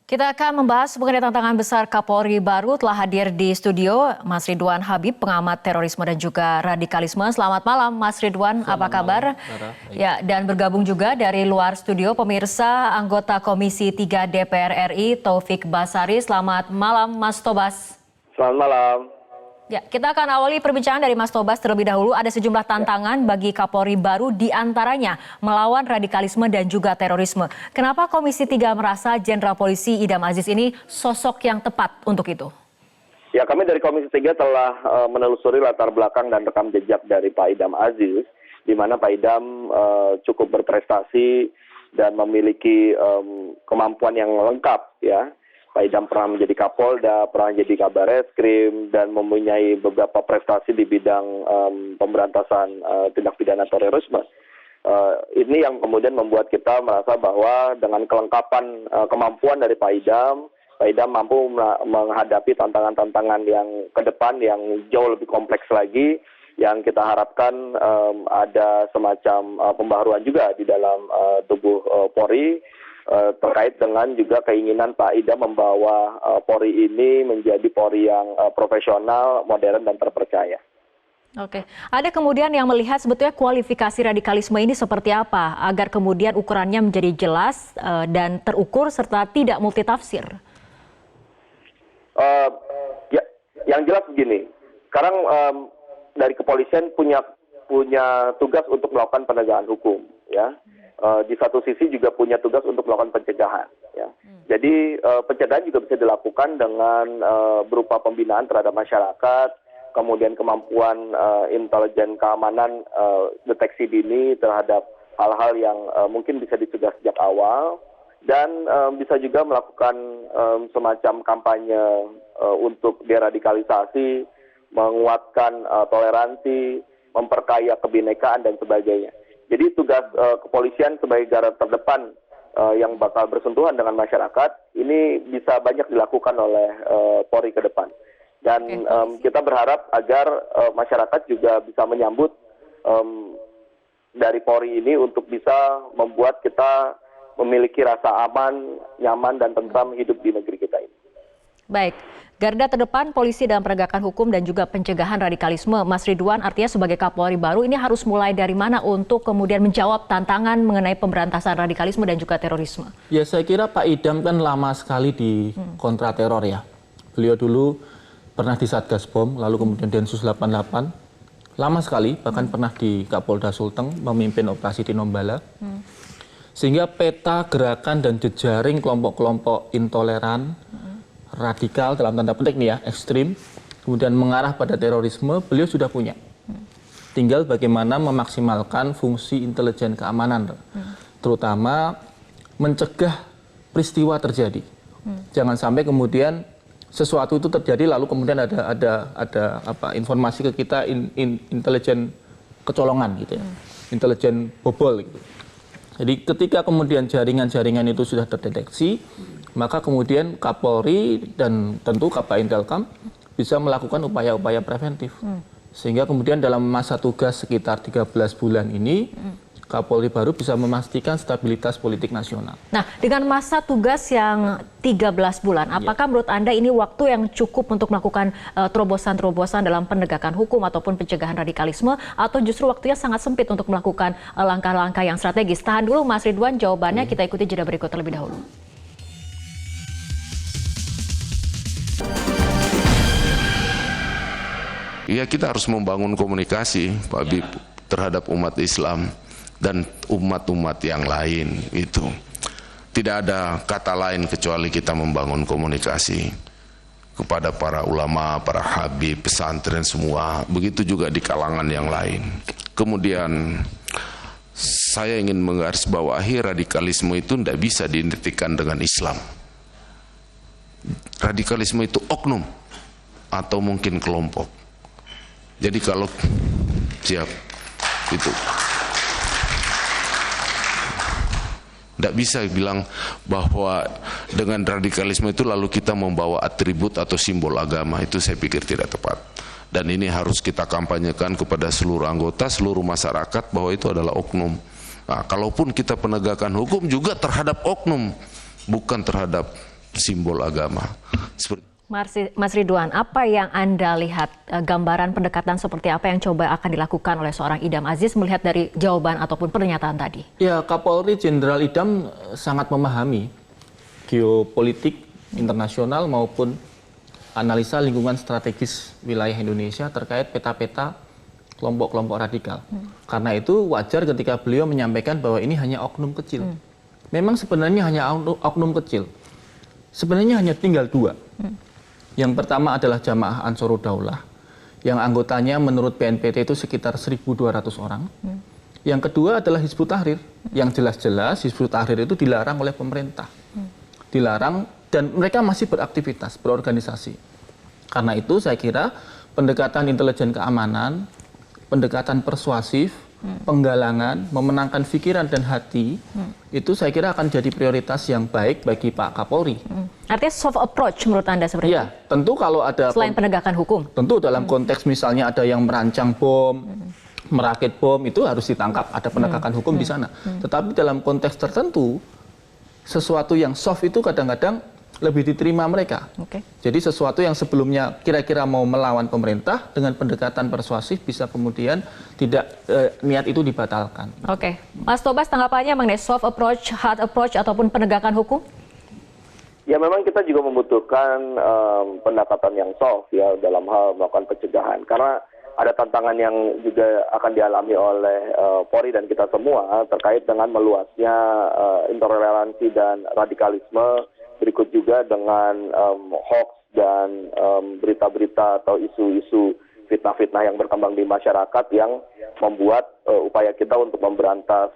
Kita akan membahas mengenai tantangan besar Kapolri baru. Telah hadir di studio Mas Ridwan Habib, pengamat terorisme dan juga radikalisme. Selamat malam Mas Ridwan, apa kabar? Ya, dan bergabung juga dari luar studio pemirsa anggota Komisi 3 DPR RI Taufik Basari. Selamat malam Mas Tobas. Selamat malam. Ya, kita akan awali perbincangan dari Mas Tobas terlebih dahulu. Ada sejumlah tantangan bagi Kapolri baru, diantaranya melawan radikalisme dan juga terorisme. Kenapa Komisi 3 merasa Jenderal Polisi Idam Aziz ini sosok yang tepat untuk itu? Ya, kami dari Komisi 3 telah menelusuri latar belakang dan rekam jejak dari Pak Idam Aziz, di mana Pak Idam cukup berprestasi dan memiliki kemampuan yang lengkap, ya. Pak Idam pernah menjadi Kapolda, pernah menjadi Kabar Eskrim, dan mempunyai beberapa prestasi di bidang pemberantasan tindak pidana terorisme. Ini yang kemudian membuat kita merasa bahwa dengan kelengkapan kemampuan dari Pak Idam mampu menghadapi tantangan-tantangan yang ke depan yang jauh lebih kompleks lagi, yang kita harapkan ada semacam pembaharuan juga di dalam tubuh Polri, terkait dengan juga keinginan Pak Idam membawa Polri ini menjadi Polri yang profesional, modern, dan terpercaya. Oke, ada kemudian yang melihat sebetulnya kualifikasi radikalisme ini seperti apa agar kemudian ukurannya menjadi jelas dan terukur serta tidak multitafsir. Ya, yang jelas begini, sekarang dari kepolisian punya tugas untuk melakukan penegakan hukum, ya. Di satu sisi juga punya tugas untuk melakukan pencegahan, ya. Jadi pencegahan juga bisa dilakukan dengan berupa pembinaan terhadap masyarakat, kemudian kemampuan intelijen keamanan, deteksi dini terhadap hal-hal yang mungkin bisa dicegah sejak awal, dan bisa juga melakukan semacam kampanye untuk deradikalisasi, menguatkan toleransi, memperkaya kebinekaan, dan sebagainya. Jadi tugas kepolisian sebagai garda terdepan yang bakal bersentuhan dengan masyarakat ini bisa banyak dilakukan oleh Polri ke depan. Dan kita berharap agar masyarakat juga bisa menyambut dari Polri ini untuk bisa membuat kita memiliki rasa aman, nyaman, dan tentram hidup di negeri kita ini. Baik, garda terdepan polisi dalam penegakan hukum dan juga pencegahan radikalisme. Mas Ridwan, artinya sebagai Kapolri baru ini harus mulai dari mana untuk kemudian menjawab tantangan mengenai pemberantasan radikalisme dan juga terorisme? Ya, saya kira Pak Idam kan lama sekali di kontra teror, ya. Beliau dulu pernah di Satgas Bom, lalu kemudian Densus 88. Lama sekali, bahkan pernah di Kapolda Sulteng memimpin operasi Tinombala. Sehingga peta gerakan dan jejaring kelompok-kelompok intoleran, radikal dalam tanda petik nih ya, ekstrim, kemudian mengarah pada terorisme, beliau sudah punya. Tinggal bagaimana memaksimalkan fungsi intelijen keamanan, terutama mencegah peristiwa terjadi. Jangan sampai kemudian sesuatu itu terjadi lalu kemudian ada informasi ke kita intelijen kecolongan gitu ya, intelijen bobol gitu. Jadi ketika kemudian jaringan-jaringan itu sudah terdeteksi, maka kemudian Kapolri dan tentu Kapintelkam bisa melakukan upaya-upaya preventif. Sehingga kemudian dalam masa tugas sekitar 13 bulan ini, Kapolri baru bisa memastikan stabilitas politik nasional. Nah, dengan masa tugas yang 13 bulan, apakah menurut Anda ini waktu yang cukup untuk melakukan terobosan-terobosan dalam penegakan hukum ataupun pencegahan radikalisme, atau justru waktunya sangat sempit untuk melakukan langkah-langkah yang strategis? Tahan dulu Mas Ridwan, jawabannya kita ikuti jeda berikut terlebih dahulu. Ya, kita harus membangun komunikasi, Pak Habib, terhadap umat Islam dan umat-umat yang lain itu. Tidak ada kata lain kecuali kita membangun komunikasi kepada para ulama, para habib, pesantren semua, begitu juga di kalangan yang lain. Kemudian saya ingin menggarisbawahi radikalisme itu tidak bisa diidentikan dengan Islam. Radikalisme itu oknum atau mungkin kelompok. Jadi kalau siap itu tidak bisa bilang bahwa dengan radikalisme itu lalu kita membawa atribut atau simbol agama, itu saya pikir tidak tepat. Dan ini harus kita kampanyekan kepada seluruh anggota, seluruh masyarakat bahwa itu adalah oknum. Nah, kalaupun kita penegakan hukum juga terhadap oknum, bukan terhadap simbol agama. Mas Ridwan, apa yang Anda lihat gambaran pendekatan seperti apa yang coba akan dilakukan oleh seorang Idam Aziz melihat dari jawaban ataupun pernyataan tadi? Ya, Kapolri Jenderal Idam sangat memahami geopolitik internasional maupun analisa lingkungan strategis wilayah Indonesia terkait peta-peta kelompok-kelompok radikal. Karena itu wajar ketika beliau menyampaikan bahwa ini hanya oknum kecil. Memang sebenarnya hanya oknum kecil. Sebenarnya hanya tinggal dua. Yang pertama adalah Jamaah Ansarud Daulah, yang anggotanya menurut BNPT itu sekitar 1.200 orang. Yang kedua adalah Hizbut Tahrir, yang jelas-jelas Hizbut Tahrir itu dilarang oleh pemerintah. Dilarang dan mereka masih beraktivitas, berorganisasi. Karena itu saya kira pendekatan intelijen keamanan, pendekatan persuasif, penggalangan, memenangkan pikiran dan hati, itu saya kira akan jadi prioritas yang baik bagi Pak Kapolri. Artinya soft approach menurut Anda seperti itu? Iya, tentu kalau ada... Selain penegakan hukum? Tentu dalam konteks misalnya ada yang merancang bom, merakit bom, itu harus ditangkap, ada penegakan hukum di sana. Tetapi dalam konteks tertentu, sesuatu yang soft itu kadang-kadang lebih diterima mereka. Jadi sesuatu yang sebelumnya kira-kira mau melawan pemerintah dengan pendekatan persuasif bisa kemudian tidak niat itu dibatalkan. Oke, Mas Tobas tanggapannya mengenai soft approach, hard approach ataupun penegakan hukum? Ya memang kita juga membutuhkan pendekatan yang soft ya dalam hal melakukan pencegahan karena ada tantangan yang juga akan dialami oleh Polri dan kita semua terkait dengan meluasnya intoleransi dan radikalisme. Berikut juga dengan hoax dan berita-berita atau isu-isu fitnah-fitnah yang berkembang di masyarakat yang membuat upaya kita untuk memberantas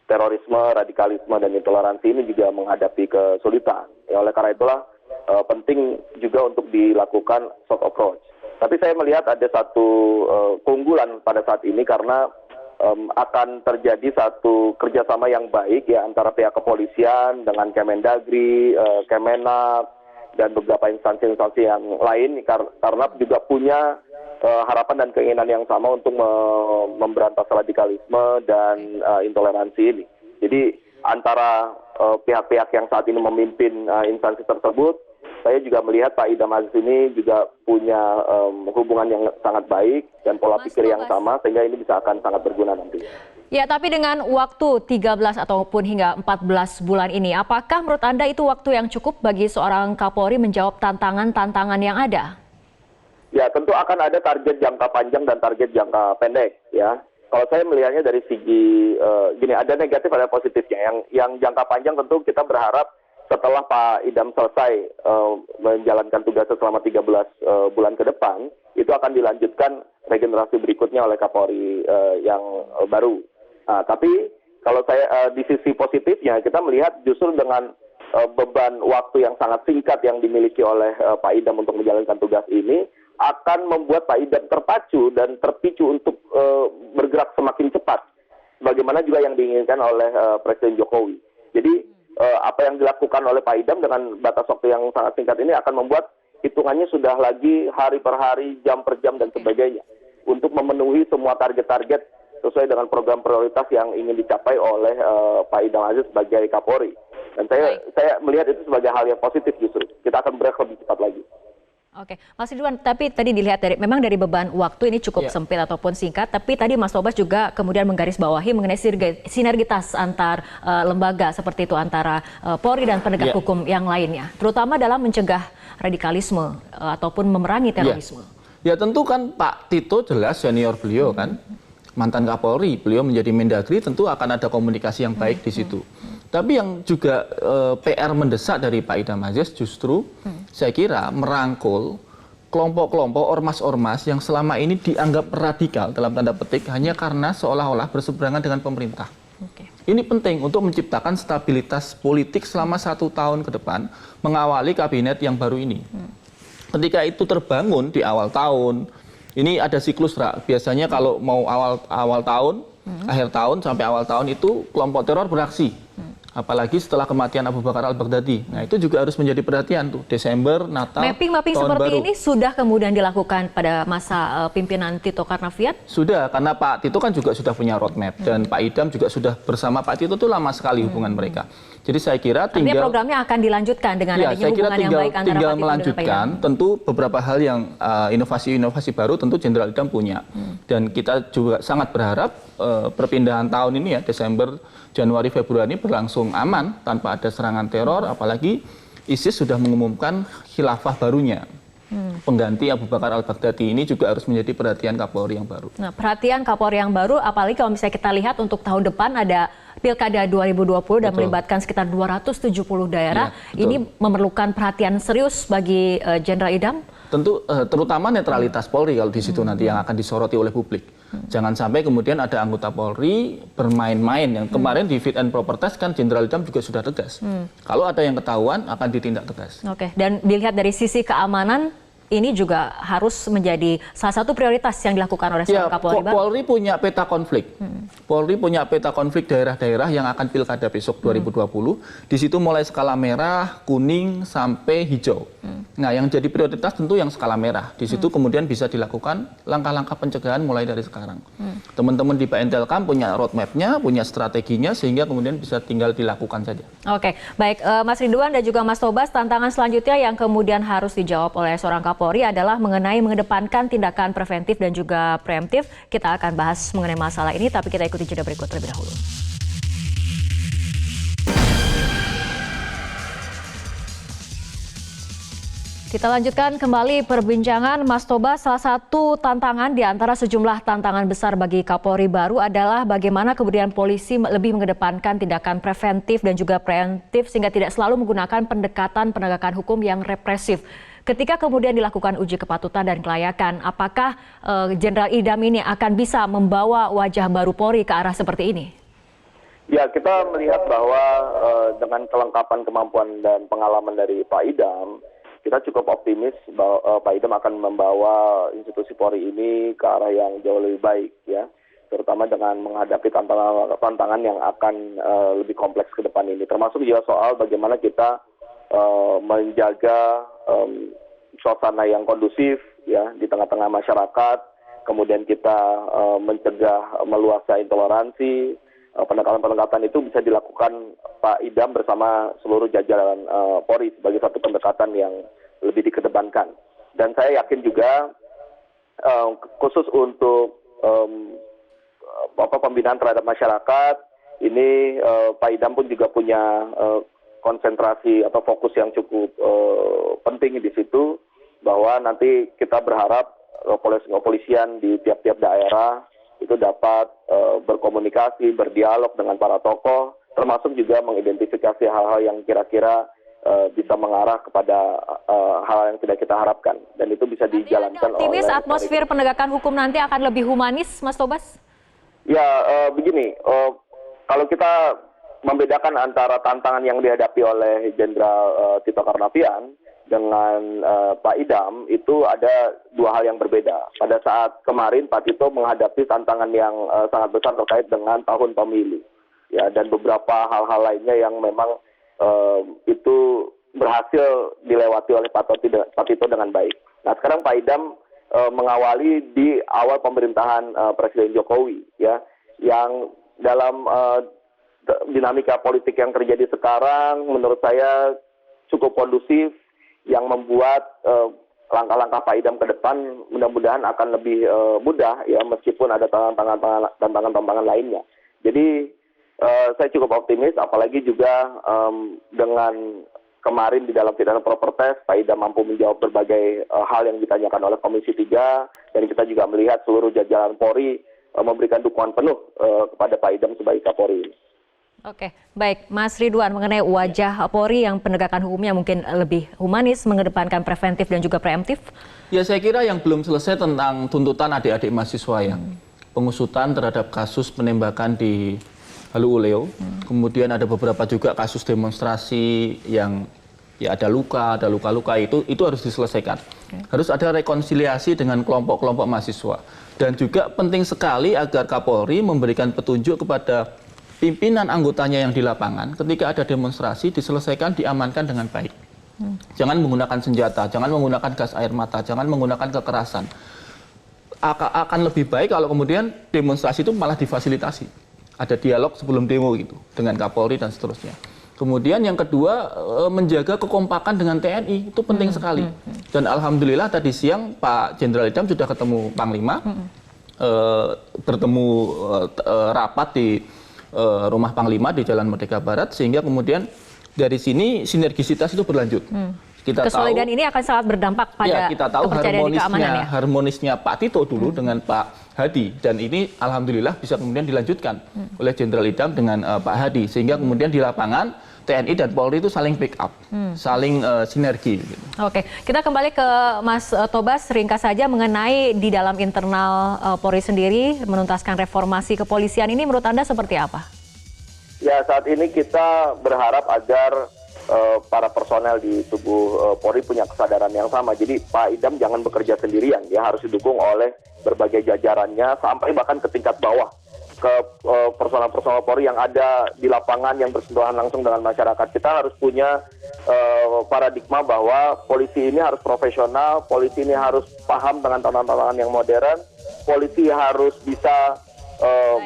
terorisme, radikalisme, dan intoleransi ini juga menghadapi kesulitan. Ya, oleh karena itulah penting juga untuk dilakukan soft approach. Tapi saya melihat ada satu keunggulan pada saat ini karena akan terjadi satu kerjasama yang baik ya antara pihak kepolisian dengan Kemendagri, Kemenak, dan beberapa instansi-instansi yang lain karena juga punya harapan dan keinginan yang sama untuk memberantas radikalisme dan intoleransi ini. Jadi antara pihak-pihak yang saat ini memimpin instansi tersebut, saya juga melihat Pak Idam Aziz ini juga punya hubungan yang sangat baik dan pola pikir yang sama sehingga ini bisa akan sangat berguna nanti. Ya, tapi dengan waktu 13 ataupun hingga 14 bulan ini, apakah menurut Anda itu waktu yang cukup bagi seorang Kapolri menjawab tantangan-tantangan yang ada? Ya, tentu akan ada target jangka panjang dan target jangka pendek ya. Kalau saya melihatnya dari segi gini, ada negatif ada positifnya. Yang jangka panjang tentu kita berharap setelah Pak Idam selesai menjalankan tugasnya selama 13 bulan ke depan, itu akan dilanjutkan regenerasi berikutnya oleh Kapolri yang baru. Nah, tapi kalau saya di sisi positifnya, kita melihat justru dengan beban waktu yang sangat singkat yang dimiliki oleh Pak Idam untuk menjalankan tugas ini, akan membuat Pak Idam terpacu dan terpicu untuk bergerak semakin cepat. Bagaimana juga yang diinginkan oleh Presiden Jokowi. Jadi, apa yang dilakukan oleh Pak Idam dengan batas waktu yang sangat singkat ini akan membuat hitungannya sudah lagi hari per hari, jam per jam, dan sebagainya. Untuk memenuhi semua target-target sesuai dengan program prioritas yang ingin dicapai oleh Pak Idam Aziz sebagai Kapolri. Dan saya melihat itu sebagai hal yang positif justru. Kita akan bergerak lebih cepat lagi. Oke, Mas Ridwan, tapi tadi dilihat memang dari beban waktu ini cukup sempit ataupun singkat, tapi tadi Mas Tobas juga kemudian menggarisbawahi mengenai sinergitas antar lembaga seperti itu antara Polri dan penegak hukum yang lainnya, terutama dalam mencegah radikalisme ataupun memerangi terorisme. Ya tentu kan Pak Tito jelas senior beliau kan, mantan Kapolri, beliau menjadi Mendagri, tentu akan ada komunikasi yang baik di situ. Tapi yang juga PR mendesak dari Pak Idam Aziz justru saya kira merangkul kelompok-kelompok ormas-ormas yang selama ini dianggap radikal dalam tanda petik hanya karena seolah-olah berseberangan dengan pemerintah. Ini penting untuk menciptakan stabilitas politik selama 1 tahun ke depan mengawali kabinet yang baru ini. Ketika itu terbangun di awal tahun, ini ada siklus, biasanya kalau mau awal tahun, akhir tahun sampai awal tahun itu kelompok teror beraksi. Apalagi setelah kematian Abu Bakar al-Baghdadi. Nah, itu juga harus menjadi perhatian tuh. Desember, Natal, Mapping tahun seperti baru. ini sudah kemudian dilakukan pada masa pimpinan Tito Karnavian? Sudah, karena Pak Tito kan juga sudah punya roadmap. Dan Pak Idam juga sudah bersama Pak Tito tuh lama sekali hubungan mereka. Jadi saya kira Artinya tinggal... programnya akan dilanjutkan dengan adanya saya kira hubungan yang baik antara tinggal Pak Tito dengan Pak melanjutkan. Idam. Tentu beberapa hal yang inovasi-inovasi baru tentu Jenderal Idam punya. Dan kita juga sangat berharap perpindahan tahun ini ya, Desember, Januari, Februari berlangsung aman tanpa ada serangan teror, apalagi ISIS sudah mengumumkan khilafah barunya. Pengganti Abu Bakar al-Baghdadi ini juga harus menjadi perhatian Kapolri yang baru. Nah, perhatian Kapolri yang baru, apalagi kalau misalnya kita lihat untuk tahun depan ada Pilkada 2020 dan melibatkan sekitar 270 daerah. Ya, ini memerlukan perhatian serius bagi Jenderal Idam? Tentu terutama netralitas Polri kalau di situ nanti yang akan disoroti oleh publik. Jangan sampai kemudian ada anggota Polri bermain-main. Yang kemarin di fit and proper test kan Jenderal Idam juga sudah tegas. Kalau ada yang ketahuan akan ditindak tegas. Oke, dan dilihat dari sisi keamanan, ini juga harus menjadi salah satu prioritas yang dilakukan oleh seorang Kapolri baru. Polri punya peta konflik. Polri punya peta konflik daerah-daerah yang akan pilkada besok 2020. Di situ mulai skala merah, kuning, sampai hijau. Nah, yang jadi prioritas tentu yang skala merah. Di situ kemudian bisa dilakukan langkah-langkah pencegahan mulai dari sekarang. Teman-teman di Baintelkam punya roadmap-nya, punya strateginya, sehingga kemudian bisa tinggal dilakukan saja. Oke, baik Mas Ridwan dan juga Mas Tobas, tantangan selanjutnya yang kemudian harus dijawab oleh seorang Kapolri adalah mengenai mengedepankan tindakan preventif dan juga preemptif. Kita akan bahas mengenai masalah ini, tapi kita ikuti jeda berikut terlebih dahulu. Kita lanjutkan kembali perbincangan. Mas Tobas, salah satu tantangan di antara sejumlah tantangan besar bagi Kapolri baru adalah bagaimana kemudian polisi lebih mengedepankan tindakan preventif dan juga preemptif sehingga tidak selalu menggunakan pendekatan penegakan hukum yang represif. Ketika kemudian dilakukan uji kepatutan dan kelayakan, apakah Jenderal Idam ini akan bisa membawa wajah baru Polri ke arah seperti ini? Ya, kita melihat bahwa dengan kelengkapan kemampuan dan pengalaman dari Pak Idam, kita cukup optimis bahwa Pak Idam akan membawa institusi Polri ini ke arah yang jauh lebih baik, ya, terutama dengan menghadapi tantangan yang akan lebih kompleks ke depan ini, termasuk juga soal bagaimana kita menjaga suasana yang kondusif, ya, di tengah-tengah masyarakat, kemudian kita mencegah meluasnya intoleransi. Pendekatan-pendekatan itu bisa dilakukan Pak Idam bersama seluruh jajaran Polri sebagai satu pendekatan yang lebih dikedepankan. Dan saya yakin juga khusus untuk pembinaan terhadap masyarakat, ini Pak Idam pun juga punya konsentrasi atau fokus yang cukup penting di situ, bahwa nanti kita berharap kepolisian di tiap-tiap daerah itu dapat berkomunikasi, berdialog dengan para tokoh, termasuk juga mengidentifikasi hal-hal yang kira-kira bisa mengarah kepada hal yang tidak kita harapkan, dan itu bisa dijalankan oleh... Optimis atmosfer penegakan hukum nanti akan lebih humanis, Mas Tobas? Ya, begini, kalau kita membedakan antara tantangan yang dihadapi oleh Jenderal Tito Karnavian dengan Pak Idam, itu ada dua hal yang berbeda. Pada saat kemarin Pak Tito menghadapi tantangan yang sangat besar terkait dengan tahun pemilu, ya, dan beberapa hal-hal lainnya yang memang itu berhasil dilewati oleh Pak Tito dengan baik. Nah, sekarang Pak Idam mengawali di awal pemerintahan Presiden Jokowi, ya, yang dalam dinamika politik yang terjadi sekarang menurut saya cukup kondusif, yang membuat langkah-langkah Pak Idam ke depan mudah-mudahan akan lebih mudah, ya, meskipun ada tantangan-tantangan lainnya. Jadi saya cukup optimis, apalagi juga dengan kemarin di dalam fit and proper test Pak Idam mampu menjawab berbagai hal yang ditanyakan oleh Komisi 3, dan kita juga melihat seluruh jajaran Polri memberikan dukungan penuh kepada Pak Idam sebagai Kapolri. Oke, baik. Mas Ridwan, mengenai wajah Polri yang penegakan hukumnya mungkin lebih humanis, mengedepankan preventif dan juga preemptif? Ya, saya kira yang belum selesai tentang tuntutan adik-adik mahasiswa ya. Pengusutan terhadap kasus penembakan di Halu Oleo. Kemudian ada beberapa juga kasus demonstrasi yang ya ada luka-luka itu harus diselesaikan. Harus ada rekonsiliasi dengan kelompok-kelompok mahasiswa. Dan juga penting sekali agar Kapolri memberikan petunjuk kepada pimpinan anggotanya yang di lapangan ketika ada demonstrasi diselesaikan, diamankan dengan baik. Jangan menggunakan senjata, jangan menggunakan gas air mata, jangan menggunakan kekerasan. Akan lebih baik kalau kemudian demonstrasi itu malah difasilitasi. Ada dialog sebelum demo gitu dengan Kapolri dan seterusnya. Kemudian yang kedua, menjaga kekompakan dengan TNI, itu penting sekali. Dan alhamdulillah tadi siang Pak Jenderal Idam sudah ketemu Panglima, bertemu rapat di rumah Panglima di Jalan Merdeka Barat, sehingga kemudian dari sini sinergisitas itu berlanjut. Kita Kesolidarian tahu, ini akan sangat berdampak pada ya, kita tahu harmonisnya Pak Tito dulu dengan Pak Hadi, dan ini alhamdulillah bisa kemudian dilanjutkan oleh Jenderal Idam dengan Pak Hadi, sehingga kemudian di lapangan TNI dan Polri itu saling backup, saling sinergi. Gitu. Oke, kita kembali ke Mas Tobas, ringkas saja mengenai di dalam internal Polri sendiri menuntaskan reformasi kepolisian ini, menurut Anda seperti apa? Ya, saat ini kita berharap agar para personel di tubuh Polri punya kesadaran yang sama. Jadi Pak Idam jangan bekerja sendirian, dia harus didukung oleh berbagai jajarannya sampai bahkan ke tingkat bawah, ke personel-personel Polri yang ada di lapangan yang bersentuhan langsung dengan masyarakat. Kita harus punya paradigma bahwa polisi ini harus profesional, polisi ini harus paham dengan tantangan-tantangan yang modern, polisi harus bisa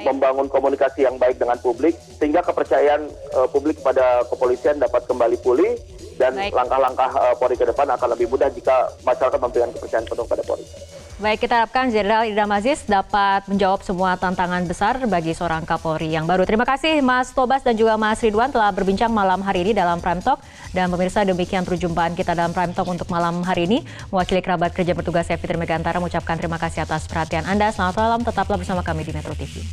membangun komunikasi yang baik dengan publik, sehingga kepercayaan publik pada kepolisian dapat kembali pulih, dan langkah-langkah Polri ke depan akan lebih mudah jika masyarakat memberikan kepercayaan penuh pada Polri. Baik, kita harapkan Jenderal Idam Aziz dapat menjawab semua tantangan besar bagi seorang Kapolri yang baru. Terima kasih Mas Tobas dan juga Mas Ridwan telah berbincang malam hari ini dalam Prime Talk. Dan pemirsa, demikian perjumpaan kita dalam Prime Talk untuk malam hari ini. Mewakili kerabat kerja bertugas saya Fitri Megantara mengucapkan terima kasih atas perhatian Anda. Selamat malam, tetaplah bersama kami di Metro TV.